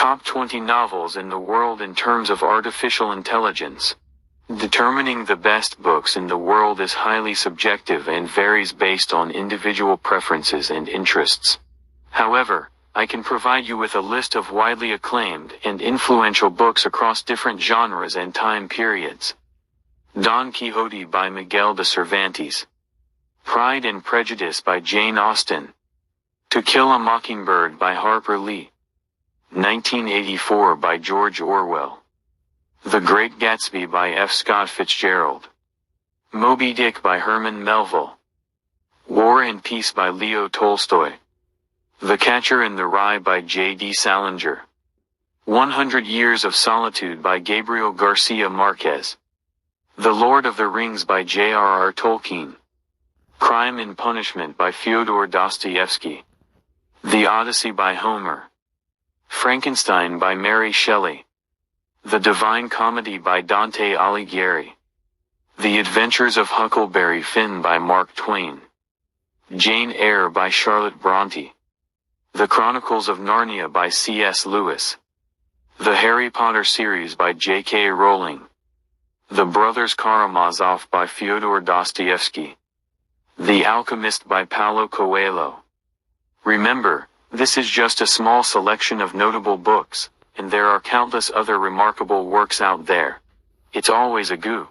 Top 20 novels in the world in terms of artificial intelligence. Determining the best books in the world is highly subjective and varies based on individual preferences and interests. However, I can provide you with a list of widely acclaimed and influential books across different genres and time periods. Don Quixote by Miguel de Cervantes. Pride and Prejudice by Jane Austen. To Kill a Mockingbird by Harper Lee. 1984 by George Orwell. The Great Gatsby by F. Scott Fitzgerald. Moby Dick by Herman Melville. War and Peace by Leo Tolstoy. The Catcher in the Rye by J.D. Salinger. 100 Years of Solitude by Gabriel Garcia Marquez. The Lord of the Rings by J.R.R. Tolkien. Crime and Punishment by Fyodor Dostoevsky. The Odyssey by Homer. Frankenstein by Mary Shelley. The Divine Comedy by Dante Alighieri. The Adventures of Huckleberry Finn by Mark Twain. Jane Eyre by Charlotte Bronte. The Chronicles of Narnia by C.S. Lewis. The Harry Potter series by J.K. Rowling. The Brothers Karamazov by Fyodor Dostoevsky. The Alchemist by Paulo Coelho. Remember, this is just a small selection of notable books, and there are countless other remarkable works out there. It's always a goo.